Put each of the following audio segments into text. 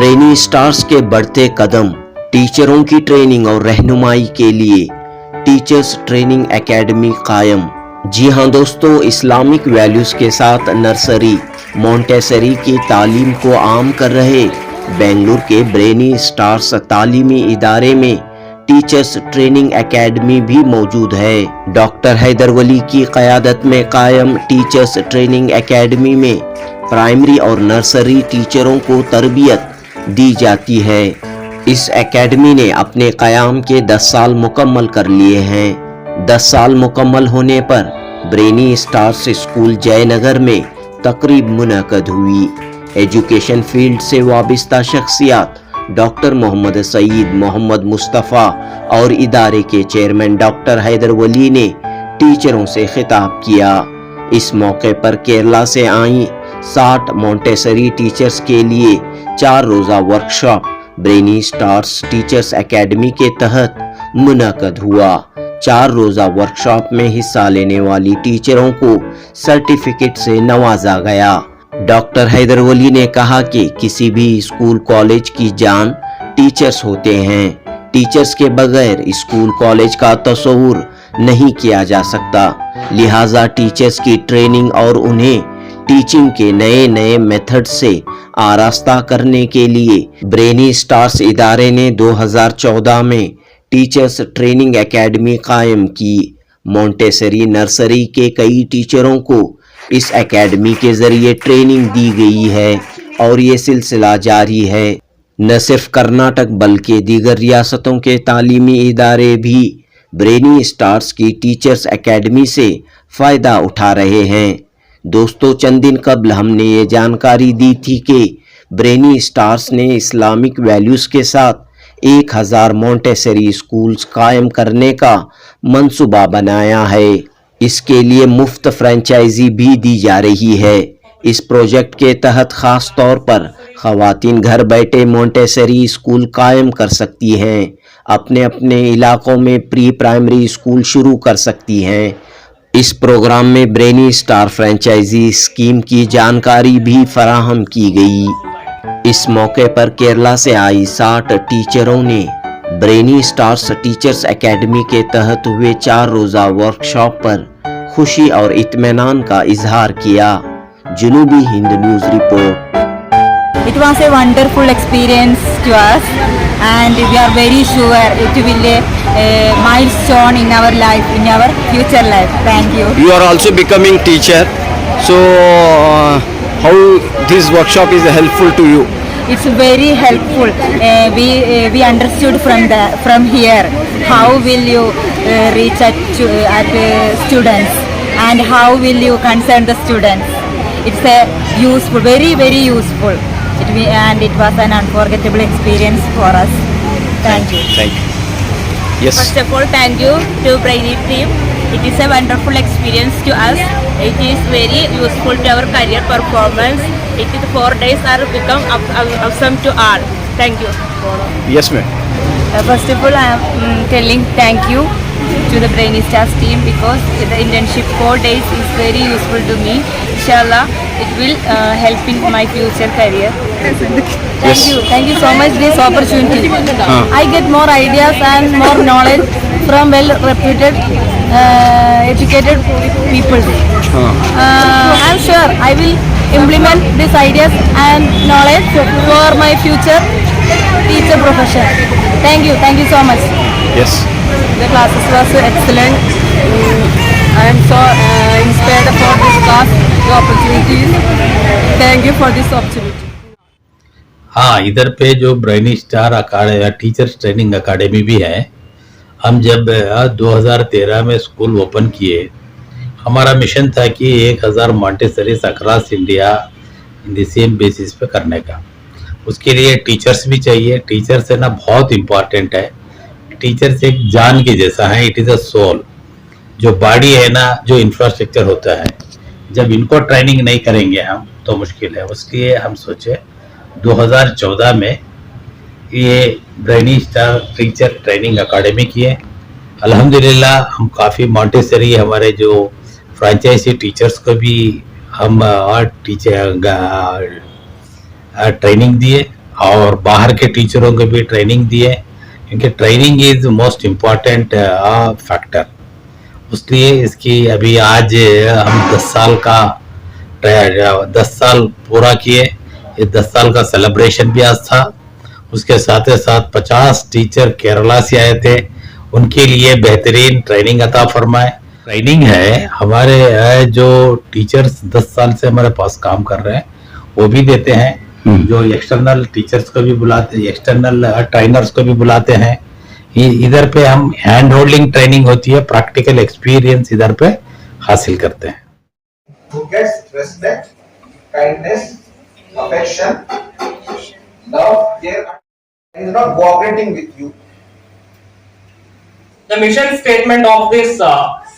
Brainy stars के बढ़ते कदम, टीचरों की ट्रेनिंग और रहनुमाई के लिए टीचर्स ट्रेनिंग एकेडमी कायम। जी हाँ दोस्तों, इस्लामिक वैल्यूज़ के साथ नर्सरी मोंटेसरी की तालीम को आम कर रहे बेंगलुरु के ब्रेनी स्टार्स तालीमी इदारे में टीचर्स ट्रेनिंग एकेडमी भी मौजूद है। डॉक्टर हैदर वली की क़यादत में कायम टीचर्स ट्रेनिंग एकेडमी में प्राइमरी और नर्सरी टीचरों को तरबियत दी जाती है। इस एकेडमी ने अपने क़याम के 10 साल मुकम्मल कर लिए हैं। 10 साल मुकम्मल होने पर ब्रेनी स्टार्स स्कूल जयनगर में तकरीब मुनक़द हुई। एजुकेशन फील्ड से वाबस्ता शख्सियात डॉक्टर मोहम्मद सईद, मोहम्मद मुस्तफ़ा और इदारे के चेयरमैन डॉक्टर हैदर वली ने टीचरों से खिताब किया। इस मौके पर केरला से आई 60 मोंटेसरी टीचर्स के लिए 4 रोज़ा workshop brainy stars teachers academy के तहत मुनक़द हुआ। 4 रोज़ा वर्कशॉप में हिस्सा लेने वाली टीचरों को सर्टिफिकेट से नवाजा गया। डॉक्टर हैदर वली ने कहा कि किसी भी स्कूल कॉलेज की जान टीचर्स होते हैं। टीचर्स के बगैर स्कूल कॉलेज का तस्वुर नहीं किया जा सकता, लिहाजा टीचर्स की ट्रेनिंग और उन्हें टीचिंग के नए नए मेथड से आरास्ता करने के लिए ब्रेनी स्टार्स इदारे ने 2014 में टीचर्स ट्रेनिंग एकेडमी कायम की। मोंटेसरी नर्सरी के कई टीचरों को इस एकेडमी के ज़रिए ट्रेनिंग दी गई है और ये सिलसिला जारी है। न सिर्फ कर्नाटक बल्कि दीगर रियासतों के तालीमी इदारे भी ब्रेनी स्टार्स की टीचर्स एकेडमी से फ़ायदा उठा रहे हैं। दोस्तों, चंद दिन कबल हमने ये जानकारी दी थी कि ब्रेनी स्टार्स ने इस्लामिक वैल्यूज़ के साथ 1000 मोंटेसरी स्कूल्स कायम करने का मंसूबा बनाया है। इसके लिए मुफ्त फ्रेंचाइजी भी दी जा रही है। इस प्रोजेक्ट के तहत ख़ास तौर पर ख़वातीन घर बैठे मोंटेसरी स्कूल कायम कर सकती हैं, अपने अपने इलाकों में प्री प्राइमरी स्कूल शुरू कर सकती हैं। इस प्रोग्राम में ब्रेनी स्टार फ्रेंचाइजी स्कीम की जानकारी भी फराहम की गई। इस मौके पर केरला से आई 60 टीचरों ने ब्रेनी स्टार्स टीचर्स एकेडमी के तहत हुए 4 रोज़ा वर्कशॉप पर खुशी और इत्मीनान का इजहार किया। Janubi Hind news report. It was a wonderful experience to us, and we are very sure it will a milestone in our life, in our future life. Thank you. You are also becoming teacher, so how this workshop is helpful to you? It's very helpful. We understood from here how will you reach at students and how will you concern the students. It's a useful, very very useful. And it was an unforgettable experience for us. Thank you. Thank you. Yes. First of all, thank you to Brainy team. It is a wonderful experience to us. It is very useful to our career performance. It is 4 days are become awesome to all. Thank you. Yes, ma'am. First of all, I am telling thank you to the Brainy Stars team because the internship 4 days is very useful to me. Inshallah, it will help in my future career. Thank you so much this opportunity. I get more ideas and more knowledge from well-reputed, educated people. I'm sure I will implement these ideas and knowledge for my future teacher profession. Thank you so much. Yes. The classes was excellent. I am so inspired for this class, the opportunities. Thank you for this opportunity. हाँ, इधर पे जो brainy star teachers training academy भी है। हम जब 2013 में school open किए, हमारा मिशन था कि 1000 Montessoris across India in the same basis पे करने का। उसके लिए टीचर्स भी चाहिए। टीचर्स है ना बहुत इम्पॉर्टेंट है। टीचर्स एक जान के जैसा है, इट इज़ अ सोल। जो बॉडी है ना, जो इंफ्रास्ट्रक्चर होता है, जब इनको ट्रेनिंग नहीं करेंगे हम तो मुश्किल है। उसलिए हम सोचे 2014 में ये brainy star teacher training academy किए। अल्हम्दुलिल्लाह हम काफ़ी मोंटेसरी हमारे जो फ्रेंचाइजी टीचर्स को भी हम ट्रेनिंग दिए और बाहर के टीचरों को भी ट्रेनिंग दिए, क्योंकि training is most important factor. इसलिए इसकी अभी आज हम 10 साल पूरा किए। ये 10 साल का सेलिब्रेशन भी आज था। उसके साथ ही साथ 50 टीचर केरला से आए थे, उनके लिए बेहतरीन ट्रेनिंग अता फरमाए। ट्रेनिंग है हमारे जो टीचर्स 10 साल से हमारे पास काम कर रहे हैं वो भी देते हैं, जो एक्सटर्नल टीचर्स को भी बुलाते, एक्सटर्नल ट्रेनर्स को भी बुलाते हैं। इधर पे हम हैंड होल्डिंग ट्रेनिंग होती है, प्रैक्टिकल एक्सपीरियंस इधर पे हासिल करते हैं। Who gets respect, kindness, affection, love, care, and is not cooperating with you. The mission statement of this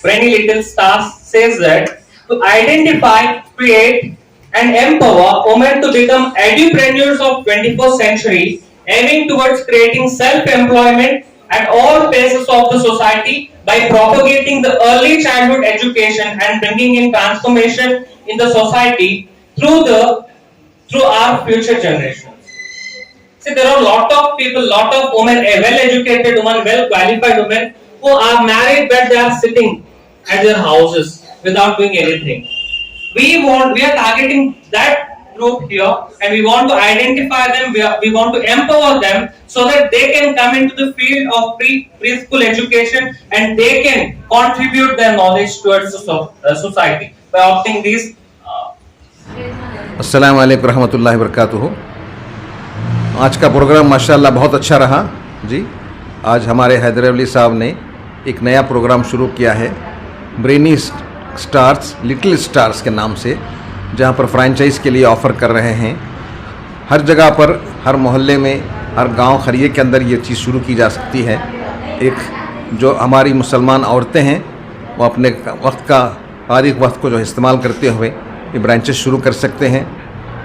Brainy Little Stars says that to identify, create, and empower women to become edupreneurs of 21st century, aiming towards creating self-employment at all phases of the society by propagating the early childhood education and bringing in transformation in the society through our future generations. See, there are a lot of people, lot of women, well-educated women, well-qualified women who are married but they are sitting at their houses without doing anything. We are targeting that group here, and we want to identify them. We want to empower them so that they can come into the field of preschool education and they can contribute their knowledge towards the society by opting these. अस्सलाम वालेकुम रहमतुल्लाहि वबरकातुहू। आज का programme माशाल्लाह बहुत अच्छा रहा जी। आज हमारे हैदर अली साहब ने एक नया प्रोग्राम शुरू किया है, ब्रेनी स्टार्स लिटिल स्टार्स के नाम से, जहां पर फ्रेंचाइज के लिए ऑफ़र कर रहे हैं। हर जगह पर, हर मोहल्ले में, हर गांव खरिये के अंदर ये चीज़ शुरू की जा सकती है। एक जो हमारी मुसलमान औरतें हैं वो अपने वक्त का फारिग वक्त को जो इस्तेमाल करते हुए ये ब्रांचेस शुरू कर सकते हैं,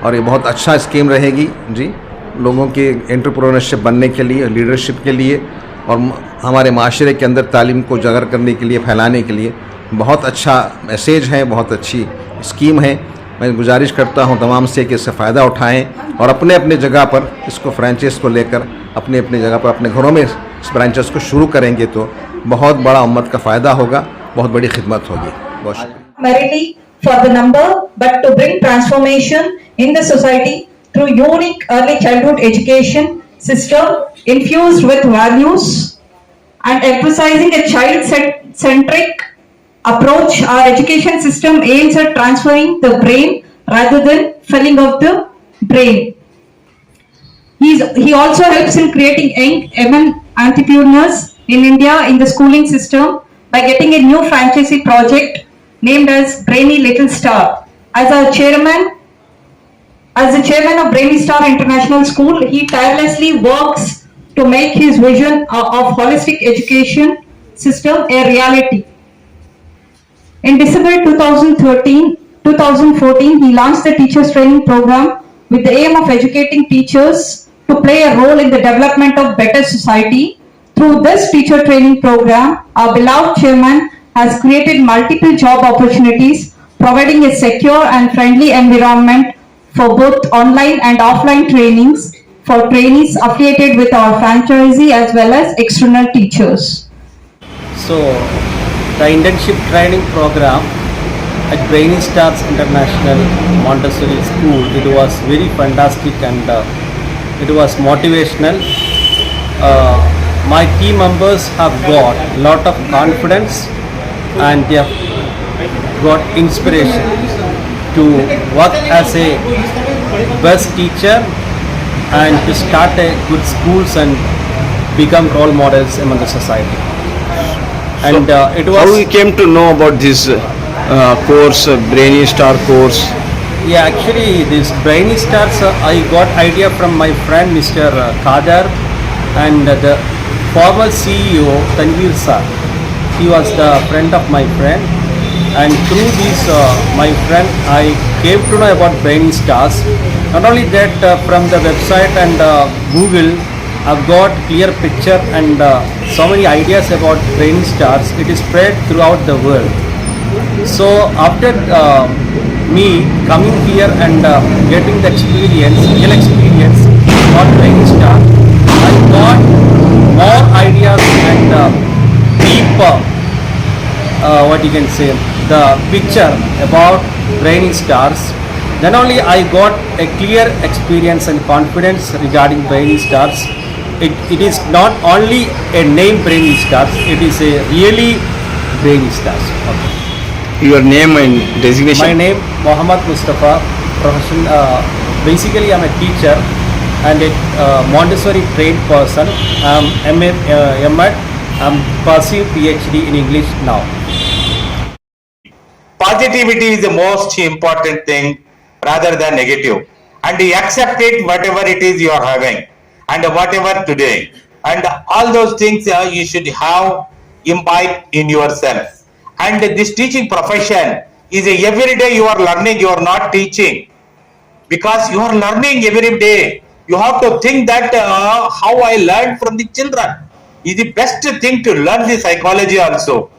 और ये बहुत अच्छा स्कीम रहेगी जी, लोगों के एंटरप्रेन्योरशिप बनने के लिए, लीडरशिप के लिए, और हमारे माशरे के अंदर तालीम को उजागर करने के लिए, फैलाने के लिए बहुत अच्छा मैसेज है, बहुत अच्छी स्कीम है। मैं गुजारिश करता हूं तमाम से कि इससे फ़ायदा उठाएं और अपने अपने जगह पर इसको फ्रेंचाइज को लेकर अपने अपने जगह पर अपने घरों में इस ब्रांचेस को शुरू करेंगे तो बहुत बड़ा उम्मत का फ़ायदा होगा, बहुत बड़ी खिदमत होगी। बहुत शुक्रिया। Merely for the number, but to bring transformation in the society through unique early childhood education system infused with values and emphasizing a child-centric approach. Our education system aims at transferring the brain rather than filling of the brain. He also helps in creating young women entrepreneurs in India in the schooling system by getting a new franchisee project named as Brainy Little Star. As the chairman of Brainy Star International School, he tirelessly works to make his vision of holistic education system a reality. In December 2014, he launched the Teachers Training Program with the aim of educating teachers to play a role in the development of better society. Through this teacher training program, our beloved chairman has created multiple job opportunities, providing a secure and friendly environment for both online and offline trainings for trainees affiliated with our franchisee as well as external teachers. So, the internship training program at Brainy Stars International Montessori School, it was very fantastic and it was motivational. My team members have got a lot of confidence and they have got inspiration to work as a best teacher and to start a good schools and become role models among the society. And it was How we came to know about this course, Brainy Star course? Yeah, actually this Brainy Stars, I got idea from my friend Mr. Khadar and the former CEO Tanveer sir. He was the friend of my friend, and through this my friend I came to know about Brainy Stars. Not only that, from the website and Google, I've got clear picture and so many ideas about Brainy Stars. It is spread throughout the world. So after me coming here and getting the experience, real experience about Brainy Star, I got more ideas and deep, what you can say, the picture about Brainy Stars. Then only I got a clear experience and confidence regarding Brainy Stars. It is not only a name Brainy Stars, it is a really Brainy Stars. Okay. Your name and designation? My name Mohammad Mustafa. Profession. Basically, I'm a teacher and a Montessori trained person. I'm M.Ed. I'm pursuing PhD in English now. Positivity is the most important thing rather than negative, and you accept it whatever it is you are having and whatever today, and all those things you should have imbibe in yourself. And this teaching profession is every day you are learning, you are not teaching, because you are learning every day. You have to think that how I learned from the children is the best thing to learn the psychology also.